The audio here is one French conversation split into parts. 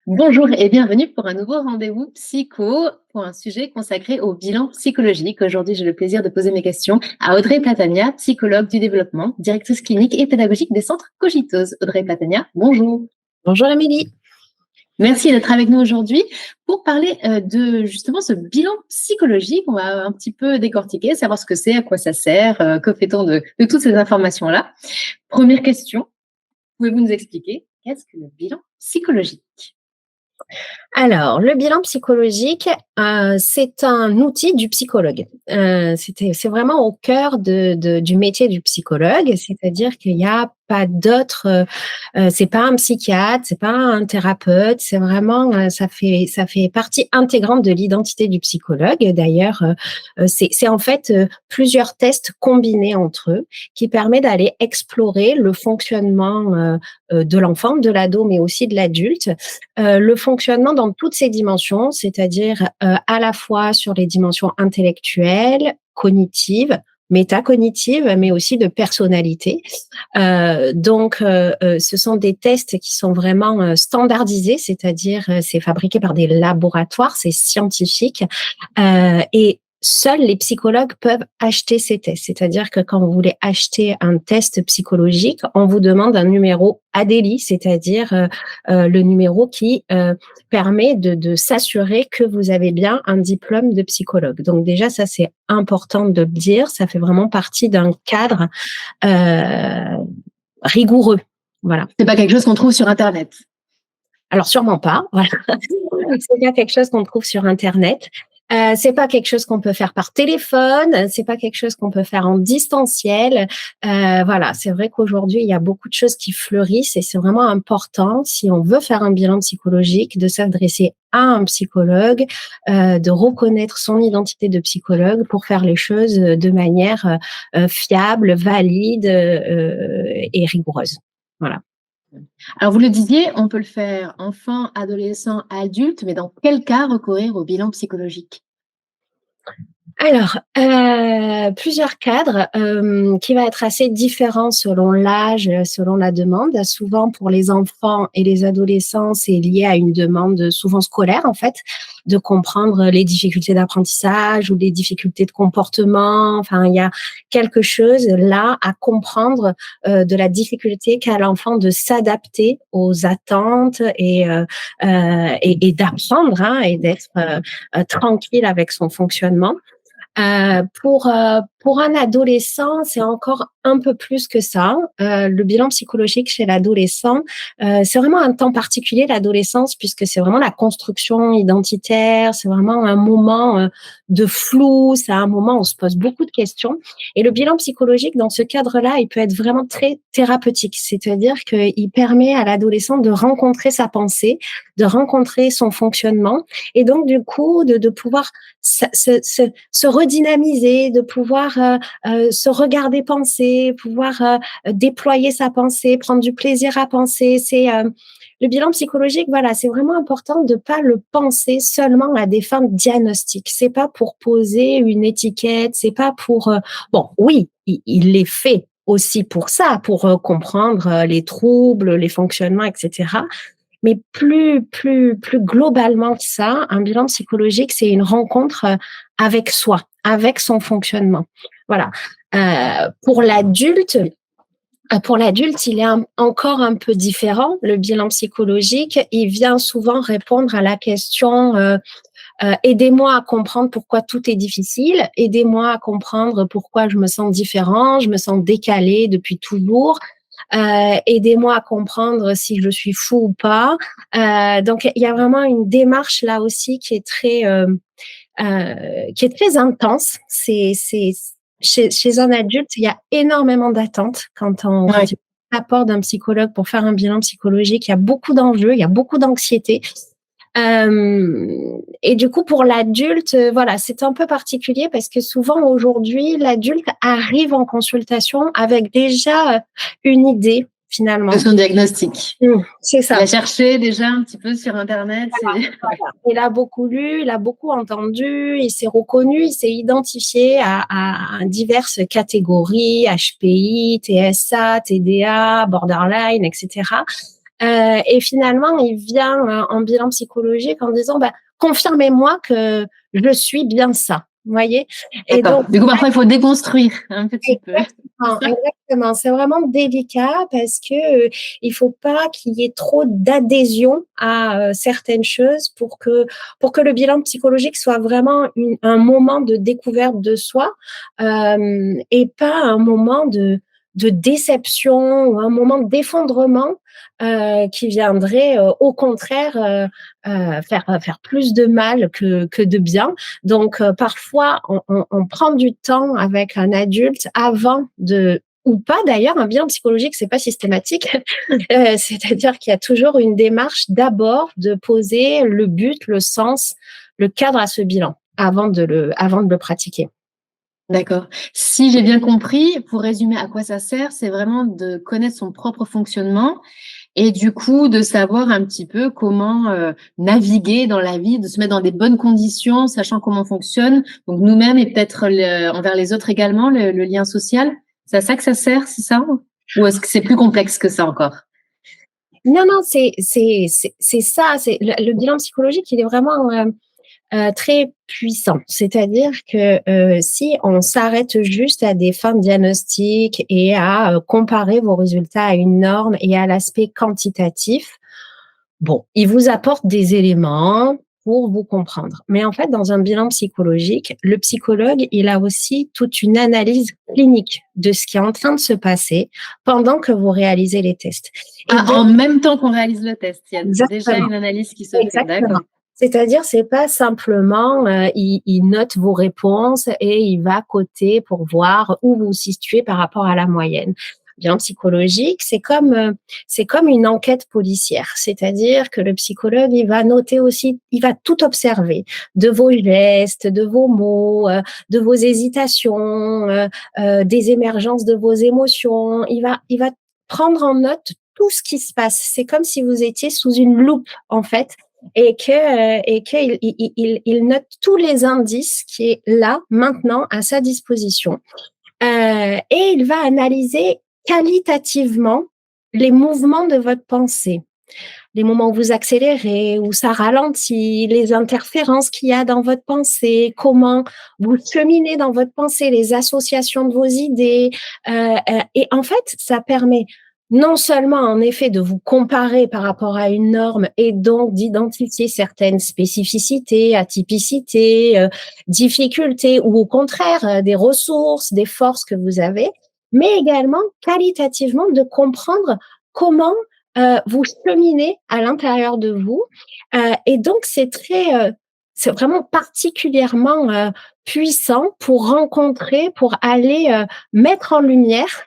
Bonjour et bienvenue pour un nouveau rendez-vous psycho pour un sujet consacré au bilan psychologique. Aujourd'hui, j'ai le plaisir de poser mes questions à Audrey Platania, psychologue du développement, directrice clinique et pédagogique des centres Cogitose. Audrey Platania, bonjour. Bonjour Amélie. Merci d'être avec nous aujourd'hui pour parler de justement ce bilan psychologique. On va un petit peu décortiquer, savoir ce que c'est, à quoi ça sert, que fait-on de toutes ces informations-là. Première question, pouvez-vous nous expliquer qu'est-ce que le bilan psychologique? Alors, le bilan psychologique, c'est un outil du psychologue. C'est vraiment au cœur du métier du psychologue, c'est-à-dire qu'il n'y a pas d'autre, c'est pas un psychiatre, c'est pas un thérapeute, c'est vraiment, ça fait partie intégrante de l'identité du psychologue. D'ailleurs, c'est en fait plusieurs tests combinés entre eux qui permettent d'aller explorer le fonctionnement de l'enfant, de l'ado, mais aussi de l'adulte, le fonctionnement dans toutes ses dimensions, c'est-à-dire à la fois sur les dimensions intellectuelles, cognitives, métacognitives, mais aussi de personnalité. Ce sont des tests qui sont vraiment standardisés, c'est-à-dire c'est fabriqué par des laboratoires, c'est scientifique, et seuls les psychologues peuvent acheter ces tests. C'est-à-dire que quand vous voulez acheter un test psychologique, on vous demande un numéro ADELI, c'est-à-dire le numéro qui permet de s'assurer que vous avez bien un diplôme de psychologue. Donc déjà, ça c'est important de le dire, ça fait vraiment partie d'un cadre rigoureux. Voilà. C'est pas quelque chose qu'on trouve sur Internet. Alors sûrement pas, voilà. C'est pas quelque chose qu'on trouve sur Internet. C'est pas quelque chose qu'on peut faire par téléphone, c'est pas quelque chose qu'on peut faire en distanciel. Voilà, c'est vrai qu'aujourd'hui, il y a beaucoup de choses qui fleurissent et c'est vraiment important, si on veut faire un bilan psychologique, de s'adresser à un psychologue, de reconnaître son identité de psychologue pour faire les choses de manière fiable, valide et rigoureuse. Voilà. Alors, vous le disiez, on peut le faire enfant, adolescent, adulte, mais dans quel cas recourir au bilan psychologique? Alors, plusieurs cadres, qui va être assez différent selon l'âge, selon la demande. Souvent pour les enfants et les adolescents, c'est lié à une demande souvent scolaire en fait, de comprendre les difficultés d'apprentissage ou les difficultés de comportement. Enfin, il y a quelque chose là à comprendre, de la difficulté qu'a l'enfant de s'adapter aux attentes et d'apprendre, hein, et d'être, tranquille avec son fonctionnement. Pour un adolescent, c'est encore un peu plus que ça. Le bilan psychologique chez l'adolescent, c'est vraiment un temps particulier, l'adolescence, puisque c'est vraiment la construction identitaire, c'est vraiment un moment de flou, c'est un moment où on se pose beaucoup de questions. Et le bilan psychologique, dans ce cadre-là, il peut être vraiment très thérapeutique, c'est-à-dire qu'il permet à l'adolescent de rencontrer sa pensée, de rencontrer son fonctionnement, et donc du coup de pouvoir se redynamiser, de pouvoir se regarder penser, pouvoir déployer sa pensée, prendre du plaisir à penser. C'est le bilan psychologique, voilà, c'est vraiment important de pas le penser seulement à des fins diagnostiques. C'est pas pour poser une étiquette, c'est pas pour bon, oui, il est fait aussi pour ça, pour comprendre les troubles, les fonctionnements, etc. Mais plus globalement que ça, un bilan psychologique, c'est une rencontre avec soi, avec son fonctionnement. Voilà. Pour l'adulte, il est encore un peu différent. Le bilan psychologique, il vient souvent répondre à la question aidez-moi à comprendre pourquoi tout est difficile, aidez-moi à comprendre pourquoi je me sens différent, je me sens décalé depuis toujours. Aidez-moi à comprendre si je suis fou ou pas. Donc, il y a vraiment une démarche là aussi qui est très intense. Chez un adulte, il y a énormément d'attentes quand il apporte d'un psychologue pour faire un bilan psychologique. Il y a beaucoup d'enjeux, il y a beaucoup d'anxiété. Et du coup, pour l'adulte, voilà, c'est un peu particulier parce que souvent aujourd'hui, l'adulte arrive en consultation avec déjà une idée finalement. De son diagnostic. C'est ça. Il a cherché déjà un petit peu sur Internet. Voilà. Il a beaucoup lu, il a beaucoup entendu, il s'est reconnu, il s'est identifié à diverses catégories, HPI, TSA, TDA, borderline, etc. Et finalement, il vient en bilan psychologique en disant, confirmez-moi que je suis bien ça. Vous voyez? Et D'accord. donc, Du coup, parfois, il faut déconstruire un petit peu. C'est exactement, ça? exactement. C'est vraiment délicat parce que il faut pas qu'il y ait trop d'adhésion à certaines choses pour que le bilan psychologique soit vraiment un moment de découverte de soi et pas un moment de déception ou un moment d'effondrement qui viendrait au contraire faire plus de mal que de bien. Donc, parfois, on prend du temps avec un adulte avant ou pas d'ailleurs, un bilan psychologique, c'est pas systématique. C'est-à-dire qu'il y a toujours une démarche d'abord de poser le but, le sens, le cadre à ce bilan avant de le pratiquer. D'accord. Si j'ai bien compris, pour résumer à quoi ça sert, c'est vraiment de connaître son propre fonctionnement et du coup de savoir un petit peu comment naviguer dans la vie, de se mettre dans des bonnes conditions, sachant comment on fonctionne, donc nous-mêmes et peut-être envers les autres également, le lien social. C'est à ça que ça sert, c'est ça? Ou est-ce que c'est plus complexe que ça encore? Non, non, c'est ça. C'est le bilan psychologique, il est vraiment très puissant. C'est-à-dire que si on s'arrête juste à des fins de diagnostic et à comparer vos résultats à une norme et à l'aspect quantitatif, bon, il vous apporte des éléments pour vous comprendre. Mais en fait, dans un bilan psychologique, le psychologue, il a aussi toute une analyse clinique de ce qui est en train de se passer pendant que vous réalisez les tests. Et Ah, donc, en même temps qu'on réalise le test, il y a déjà exactement. une analyse qui se fait, Exactement. d'accord. C'est-à-dire, c'est pas simplement, il note vos réponses et il va coter pour voir où vous vous situez par rapport à la moyenne. Bilan psychologique, c'est comme une enquête policière. C'est-à-dire que le psychologue, il va noter aussi, il va tout observer de vos gestes, de vos mots, de vos hésitations, des émergences de vos émotions. Il va prendre en note tout ce qui se passe. C'est comme si vous étiez sous une loupe, en fait, et qu'il note tous les indices qui est là maintenant à sa disposition et il va analyser qualitativement les mouvements de votre pensée, les moments où vous accélérez, où ça ralentit, les interférences qu'il y a dans votre pensée, comment vous cheminez dans votre pensée, les associations de vos idées. Et en fait, ça permet non seulement en effet de vous comparer par rapport à une norme et donc d'identifier certaines spécificités, atypicités, difficultés ou au contraire des ressources, des forces que vous avez, mais également qualitativement de comprendre comment vous cheminez à l'intérieur de vous. Et donc, c'est vraiment particulièrement puissant pour rencontrer, pour aller mettre en lumière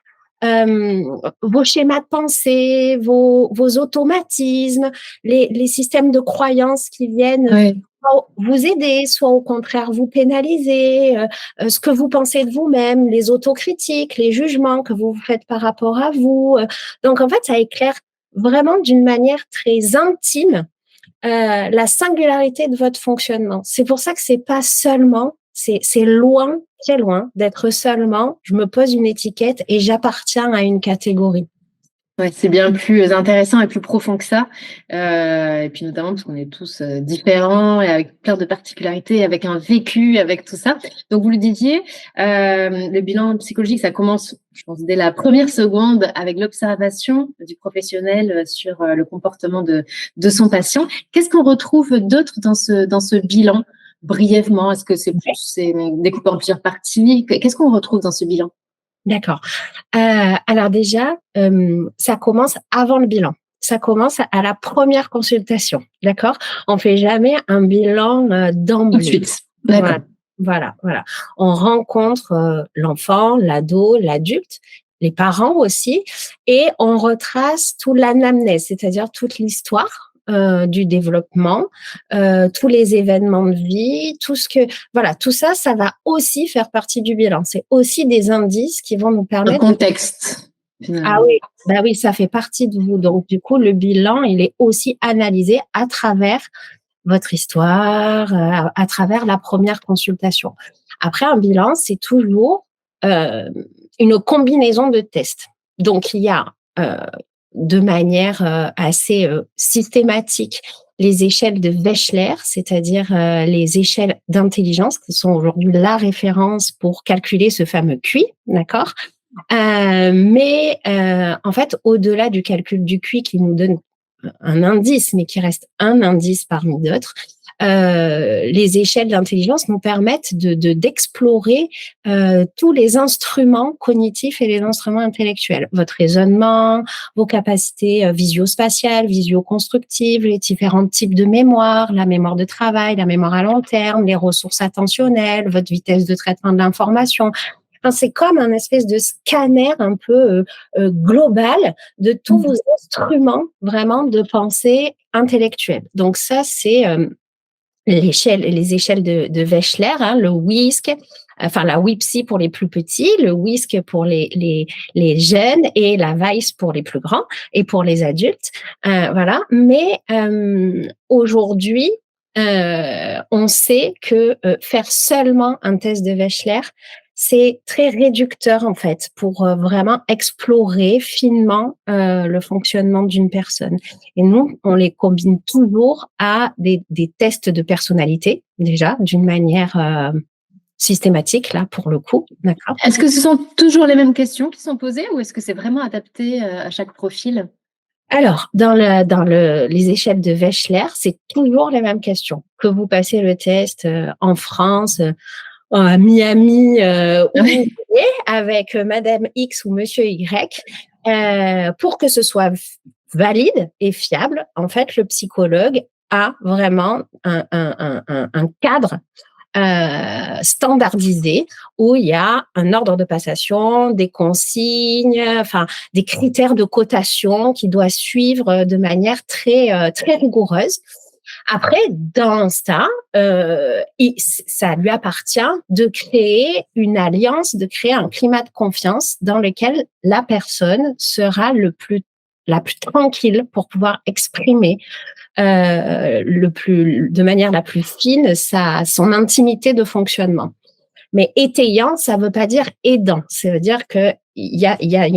vos schémas de pensée, vos automatismes, les systèmes de croyances qui viennent Ouais. soit vous aider, soit au contraire vous pénaliser, ce que vous pensez de vous-même, les autocritiques, les jugements que vous faites par rapport à vous. Donc, en fait, ça éclaire vraiment d'une manière très intime la singularité de votre fonctionnement. C'est pour ça que c'est pas seulement, c'est loin, très loin d'être seulement, je me pose une étiquette et j'appartiens à une catégorie. Ouais, c'est bien plus intéressant et plus profond que ça. Et puis notamment parce qu'on est tous différents et avec plein de particularités, avec un vécu, avec tout ça. Donc vous le disiez, le bilan psychologique, ça commence, je pense, dès la première seconde avec l'observation du professionnel sur le comportement de son patient. Qu'est-ce qu'on retrouve d'autre dans ce bilan, brièvement? Est-ce que c'est découpé en plusieurs parties? Qu'est-ce qu'on retrouve dans ce bilan? D'accord. Alors déjà, ça commence avant le bilan. Ça commence à la première consultation, d'accord? On fait jamais un bilan Tout de d'emblée. suite. D'accord. Voilà. On rencontre l'enfant, l'ado, l'adulte, les parents aussi, et on retrace toute l'anamnèse, c'est-à-dire toute l'histoire du développement, tous les événements de vie, tout ça, ça va aussi faire partie du bilan. C'est aussi des indices qui vont nous Un permettre contexte, Ah finalement. oui, bah oui, ça fait partie de vous. Donc, du coup, le bilan, il est aussi analysé à travers votre histoire, à travers la première consultation. Après, un bilan, c'est toujours une combinaison de tests. Donc, il y a de manière assez systématique les échelles de Wechsler, c'est-à-dire les échelles d'intelligence qui sont aujourd'hui la référence pour calculer ce fameux QI, d'accord? En fait, au-delà du calcul du QI qui nous donne un indice, mais qui reste un indice parmi d'autres, les échelles d'intelligence nous permettent d'explorer tous les instruments cognitifs et les instruments intellectuels. Votre raisonnement, vos capacités visio-spatiales, visio-constructives, les différents types de mémoire, la mémoire de travail, la mémoire à long terme, les ressources attentionnelles, votre vitesse de traitement de l'information. Enfin, c'est comme un espèce de scanner un peu global de tous vos instruments vraiment de pensée intellectuelle. Donc ça, c'est les échelles de Wechsler, hein, le WISC, enfin la WIPSI pour les plus petits, le WISC pour les jeunes et la WISE pour les plus grands et pour les adultes. Voilà. Mais aujourd'hui, on sait que faire seulement un test de Wechsler, c'est très réducteur en fait pour vraiment explorer finement le fonctionnement d'une personne. Et nous, on les combine toujours à des tests de personnalité, déjà, d'une manière systématique, là, pour le coup. D'accord. Est-ce que ce sont toujours les mêmes questions qui sont posées ou est-ce que c'est vraiment adapté à chaque profil? Alors, dans les échelles de Wechsler, c'est toujours les mêmes questions. Que vous passez le test en France, à Miami, où vous voulez, avec Madame X ou Monsieur Y, pour que ce soit valide et fiable, en fait, le psychologue a vraiment un cadre standardisé où il y a un ordre de passation, des consignes, enfin des critères de cotation qui doit suivre de manière très rigoureuse. Après, dans ça, ça lui appartient de créer une alliance, de créer un climat de confiance dans lequel la personne sera la plus tranquille pour pouvoir exprimer de manière la plus fine son intimité de fonctionnement. Mais étayant, ça veut pas dire aidant. Ça veut dire que il y a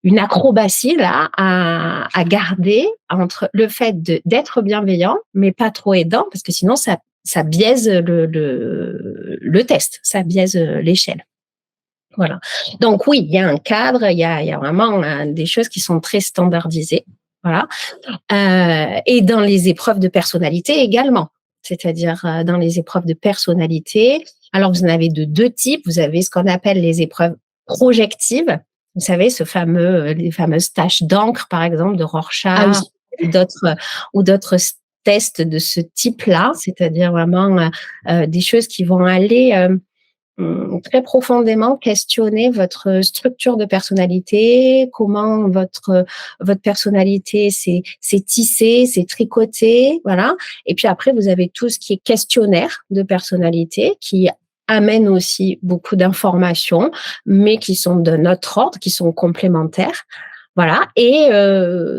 une acrobatie là à garder entre le fait d'être bienveillant, mais pas trop aidant, parce que sinon ça biaise le test, ça biaise l'échelle. Voilà. Donc oui, il y a un cadre, il y a vraiment des choses qui sont très standardisées. Voilà. Et dans les épreuves de personnalité également. C'est-à-dire dans les épreuves de personnalité. Alors, vous en avez de deux types. Vous avez ce qu'on appelle les épreuves projectives. Vous savez, les fameuses taches d'encre, par exemple, de Rorschach, ou d'autres tests de ce type-là. C'est-à-dire vraiment des choses qui vont aller très profondément questionner votre structure de personnalité, comment votre personnalité s'est tissée, s'est tricotée, voilà. Et puis après, vous avez tout ce qui est questionnaire de personnalité qui amène aussi beaucoup d'informations, mais qui sont de notre ordre, qui sont complémentaires. Voilà. Et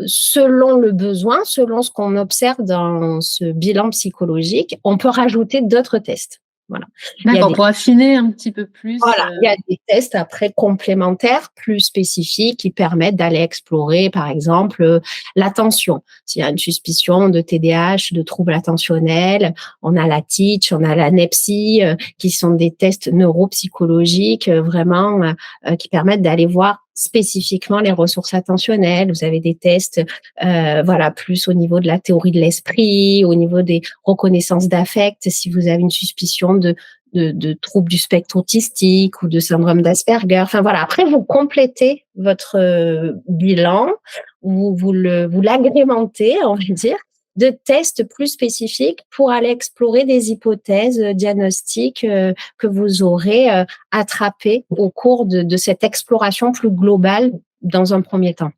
selon le besoin, selon ce qu'on observe dans ce bilan psychologique, on peut rajouter d'autres tests. Voilà. D'accord, pour affiner un petit peu plus. Voilà, il y a des tests après complémentaires, plus spécifiques, qui permettent d'aller explorer, par exemple, l'attention. S'il y a une suspicion de TDAH, de troubles attentionnels, on a la TEACH, on a la NEPSI, qui sont des tests neuropsychologiques, vraiment, qui permettent d'aller voir spécifiquement les ressources attentionnelles. Vous avez des tests, voilà, plus au niveau de la théorie de l'esprit, au niveau des reconnaissances d'affect, si vous avez une suspicion de troubles du spectre autistique ou de syndrome d'Asperger. Enfin voilà. Après, vous complétez votre bilan, vous l'agrémentez, on va dire, de tests plus spécifiques pour aller explorer des hypothèses diagnostiques que vous aurez attrapées au cours de cette exploration plus globale dans un premier temps.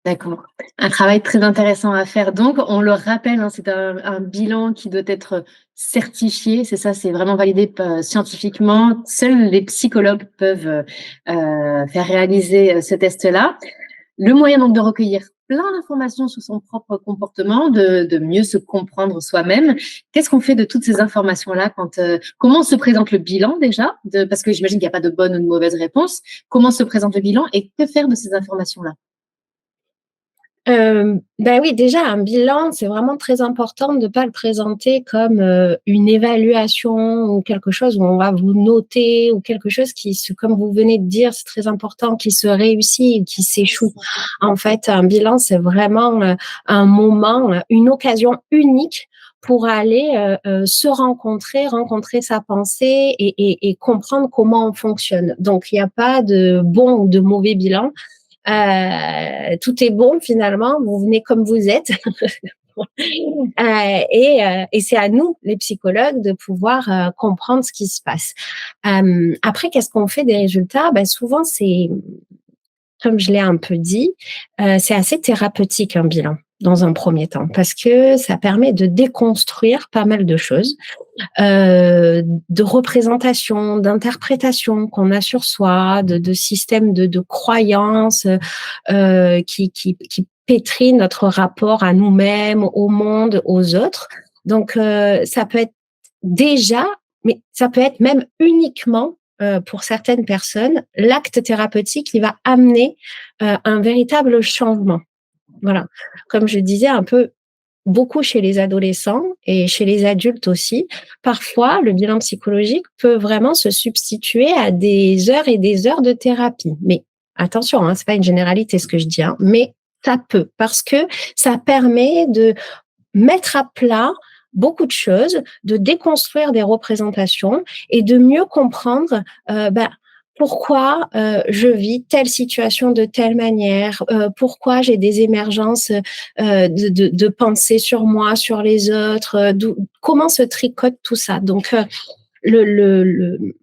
D'accord. Un travail très intéressant à faire. Donc, on le rappelle, hein, c'est un bilan qui doit être certifié. C'est ça, c'est vraiment validé scientifiquement. Seuls les psychologues peuvent faire réaliser ce test-là. Le moyen donc de recueillir plein d'informations sur son propre comportement, de mieux se comprendre soi-même. Qu'est-ce qu'on fait de toutes ces informations-là comment se présente le bilan déjà, parce que j'imagine qu'il n'y a pas de bonne ou de mauvaise réponse. Comment se présente le bilan et que faire de ces informations-là? Bah, oui, déjà un bilan, c'est vraiment très important de pas le présenter comme, une évaluation ou quelque chose où on va vous noter ou quelque chose comme vous venez de dire, c'est très important, qui se réussit ou qui s'échoue. En fait, un bilan, c'est vraiment, un moment, une occasion unique pour aller, se rencontrer sa pensée et comprendre comment on fonctionne. Donc il y a pas de bon ou de mauvais bilan. Tout est bon finalement, vous venez comme vous êtes. Et c'est à nous, les psychologues, de pouvoir comprendre ce qui se passe. Après, qu'est-ce qu'on fait des résultats? Ben, souvent, c'est, comme je l'ai un peu dit, c'est assez thérapeutique un bilan dans un premier temps, parce que ça permet de déconstruire pas mal de choses, de représentation, d'interprétation qu'on a sur soi, de systèmes de croyances qui pétrit notre rapport à nous-mêmes, au monde, aux autres. Donc, ça peut être déjà, mais ça peut être même uniquement pour certaines personnes, l'acte thérapeutique qui va amener un véritable changement. Voilà. Comme je disais un peu, beaucoup chez les adolescents et chez les adultes aussi, parfois le bilan psychologique peut vraiment se substituer à des heures et des heures de thérapie. Mais attention, hein, c'est pas une généralité ce que je dis, hein, mais ça peut, parce que ça permet de mettre à plat beaucoup de choses, de déconstruire des représentations et de mieux comprendre pourquoi je vis telle situation de telle manière, pourquoi j'ai des émergences de pensées sur moi, sur les autres, comment se tricote tout ça. Donc, le, le, le,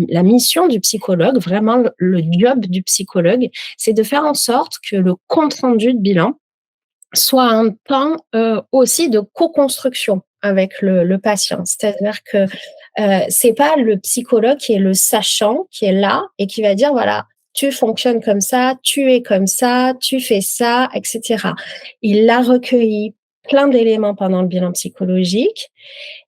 la mission du psychologue, vraiment le job du psychologue, c'est de faire en sorte que le compte-rendu de bilan soit un temps aussi de co-construction avec le patient. C'est-à-dire que c'est pas le psychologue qui est le sachant, qui est là et qui va dire, voilà, tu fonctionnes comme ça, tu es comme ça, tu fais ça, etc. Il a recueilli plein d'éléments pendant le bilan psychologique,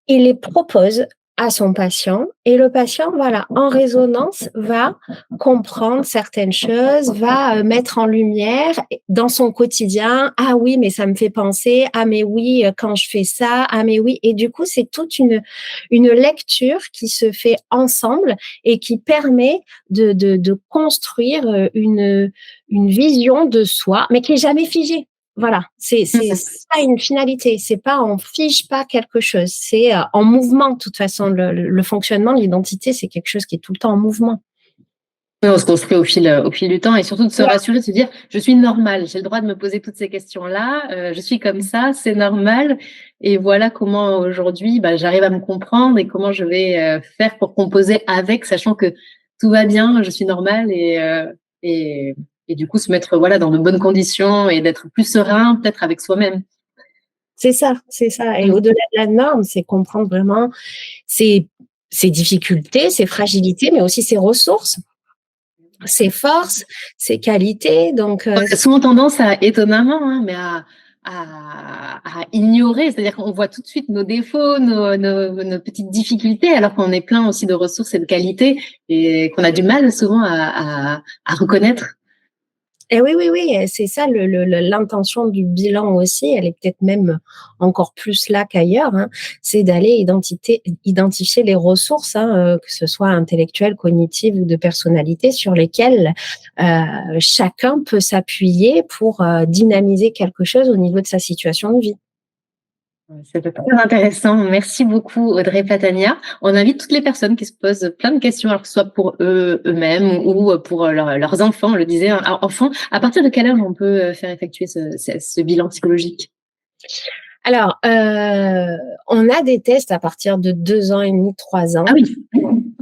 il les propose à son patient et le patient, voilà, en résonance, va comprendre certaines choses, va mettre en lumière dans son quotidien, ah oui, mais ça me fait penser, ah mais oui, quand je fais ça, ah mais oui, et du coup, c'est toute une lecture qui se fait ensemble et qui permet de construire une vision de soi, mais qui est jamais figée. Voilà, c'est ça une finalité. C'est pas on fige pas quelque chose, c'est en mouvement. De toute façon, le fonctionnement de l'identité, c'est quelque chose qui est tout le temps en mouvement. Oui, on se construit au fil du temps et surtout de se rassurer, de se dire je suis normale, j'ai le droit de me poser toutes ces questions-là, je suis comme ça, c'est normal. Et voilà comment aujourd'hui j'arrive à me comprendre et comment je vais faire pour composer avec, sachant que tout va bien, je suis normale et du coup se mettre voilà dans de bonnes conditions et d'être plus serein peut-être avec soi-même. C'est ça, c'est ça. Et au-delà de la norme, c'est comprendre vraiment ses difficultés, ses fragilités, mais aussi ses ressources, ses forces, ses qualités. Donc, On a souvent tendance étonnamment, hein, mais à ignorer, c'est-à-dire qu'on voit tout de suite nos défauts, nos petites difficultés, alors qu'on est plein aussi de ressources et de qualités et qu'on a du mal souvent à reconnaître. et oui, oui, oui, c'est ça l'intention du bilan aussi, elle est peut-être même encore plus là qu'ailleurs, hein, c'est d'aller identifier les ressources, hein, que ce soit intellectuelles, cognitives ou de personnalité, sur lesquelles chacun peut s'appuyer pour dynamiser quelque chose au niveau de sa situation de vie. C'était très intéressant. Merci beaucoup, Audrey Platania. On invite toutes les personnes qui se posent plein de questions, alors que ce soit pour eux-mêmes ou pour leurs enfants, on le disait, enfants. À partir de quel âge on peut faire effectuer ce bilan psychologique? Alors, on a des tests à partir de 2 ans et demi, 3 ans. Ah oui,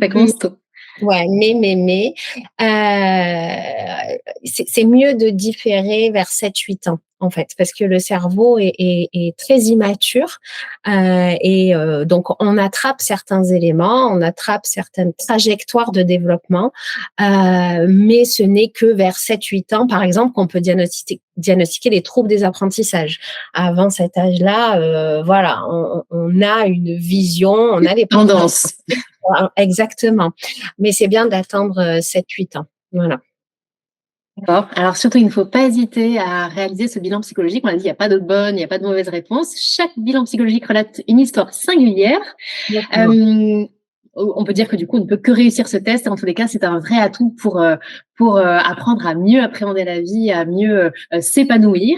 ça commence tôt. Ouais, c'est mieux de différer vers 7-8 ans, en fait, parce que le cerveau est très immature, donc on attrape certains éléments, on attrape certaines trajectoires de développement, mais ce n'est que vers 7-8 ans, par exemple, qu'on peut diagnostiquer les troubles des apprentissages. Avant cet âge-là, voilà, on a une vision, on a des Tendance. exactement. Mais c'est bien d'attendre 7-8 ans. Voilà. D'accord. Alors surtout, il ne faut pas hésiter à réaliser ce bilan psychologique. On a dit, il n'y a pas de bonne, il n'y a pas de mauvaise réponse. Chaque bilan psychologique relate une histoire singulière. Exactement. Euh, on peut dire que du coup, on ne peut que réussir ce test. En tous les cas, c'est un vrai atout pour apprendre à mieux appréhender la vie, à mieux s'épanouir.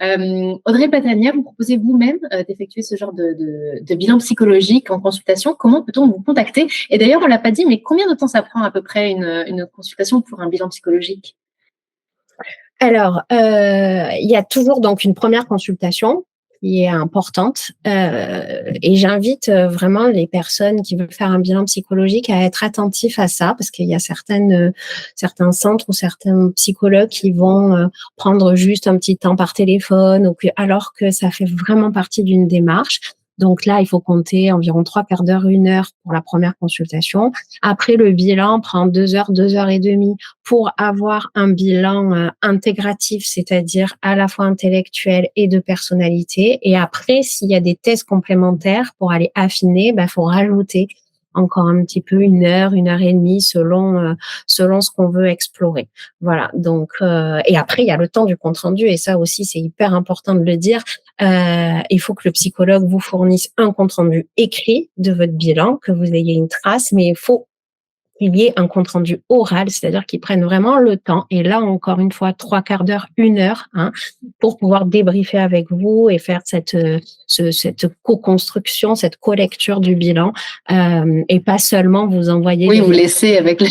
Audrey Patania, vous proposez vous-même d'effectuer ce genre de bilan psychologique en consultation. Comment peut-on vous contacter? Et d'ailleurs, on l'a pas dit, mais combien de temps ça prend à peu près une consultation pour un bilan psychologique? Alors, il y a toujours donc une première consultation qui est importante, et j'invite vraiment les personnes qui veulent faire un bilan psychologique à être attentifs à ça, parce qu'il y a certains centres ou certains psychologues qui vont prendre juste un petit temps par téléphone, alors que ça fait vraiment partie d'une démarche. Donc là, il faut compter environ 3/4 d'heure, 1 heure pour la première consultation. Après, le bilan prend 2 heures, 2 heures et demie pour avoir un bilan intégratif, c'est-à-dire à la fois intellectuel et de personnalité. Et après, s'il y a des tests complémentaires pour aller affiner, faut rajouter encore un petit peu 1 heure, 1 heure et demie selon ce qu'on veut explorer. Voilà. Donc et après il y a le temps du compte rendu, et ça aussi c'est hyper important de le dire. Il faut que le psychologue vous fournisse un compte rendu écrit de votre bilan, que vous ayez une trace, mais il faut qu'il y ait un compte rendu oral, c'est-à-dire qu'ils prennent vraiment le temps. Et là, encore une fois, 3/4 d'heure, 1 heure, pour pouvoir débriefer avec vous et faire cette co-construction, cette co-lecture du bilan, et pas seulement vous envoyer Oui, les vous laissez avec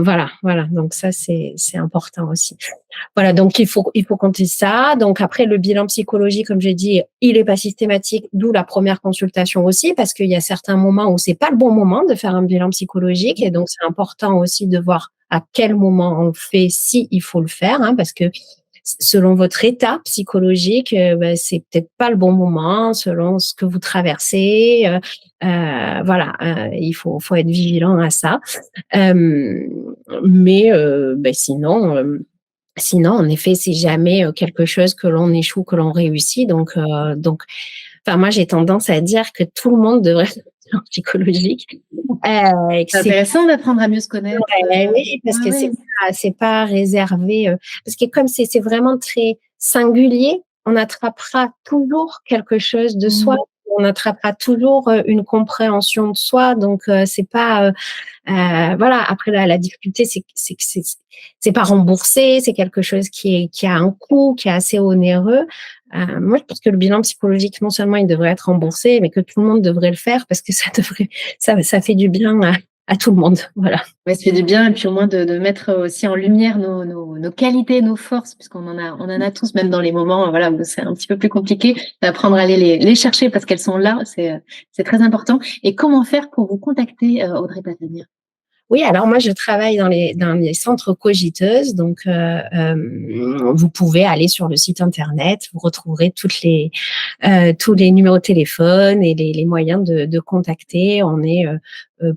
voilà. Donc ça, c'est important aussi. Voilà, donc il faut compter ça. Donc après, le bilan psychologique, comme j'ai dit, il est pas systématique, d'où la première consultation aussi, parce qu'il y a certains moments où c'est pas le bon moment de faire un bilan psychologique, et donc c'est important aussi de voir à quel moment on le fait, si il faut le faire, parce que selon votre état psychologique, c'est peut-être pas le bon moment, selon ce que vous traversez. Voilà, il faut être vigilant à ça. Mais sinon, en effet, c'est jamais quelque chose que l'on échoue, que l'on réussit. Donc, enfin, moi, j'ai tendance à dire que tout le monde devrait faire un psychologique. Et que C'est intéressant d'apprendre à mieux se connaître. oui, parce Ouais, que ouais. c'est pas réservé, parce que comme c'est vraiment très singulier, on attrapera toujours quelque chose de soi, Mmh. on attrapera toujours une compréhension de soi. Donc, c'est pas voilà. Après, la difficulté, c'est que c'est pas remboursé, c'est quelque chose qui a un coût, qui est assez onéreux. Moi, je pense que le bilan psychologique, non seulement il devrait être remboursé, mais que tout le monde devrait le faire, parce que ça fait du bien à tout le monde. Voilà. Ouais, ça fait du bien, et puis au moins de mettre aussi en lumière nos qualités, nos forces, puisqu'on en a tous, même dans les moments voilà, où c'est un petit peu plus compliqué, d'apprendre à aller les chercher parce qu'elles sont là, c'est très important. Et comment faire pour vous contacter, Audrey Patania? Oui, alors moi je travaille dans les centres Cogiteuse, donc vous pouvez aller sur le site internet, vous retrouverez tous les numéros de téléphone et les moyens de contacter. On est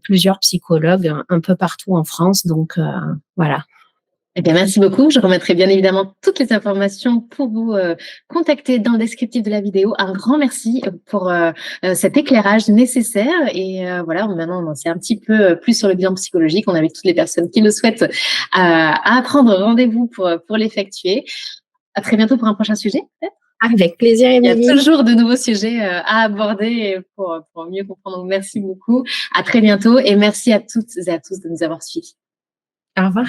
plusieurs psychologues un peu partout en France, donc voilà. Eh bien, merci beaucoup. Je remettrai bien évidemment toutes les informations pour vous contacter dans le descriptif de la vidéo. Un grand merci pour cet éclairage nécessaire. Et voilà, maintenant, on en sait un petit peu plus sur le bilan psychologique. On invite toutes les personnes qui le souhaitent à prendre rendez-vous pour l'effectuer. À très bientôt pour un prochain sujet, peut-être. Avec plaisir, Il y a Émilie. toujours de nouveaux sujets à aborder pour mieux comprendre. Donc, merci beaucoup. À très bientôt et merci à toutes et à tous de nous avoir suivis. Au revoir.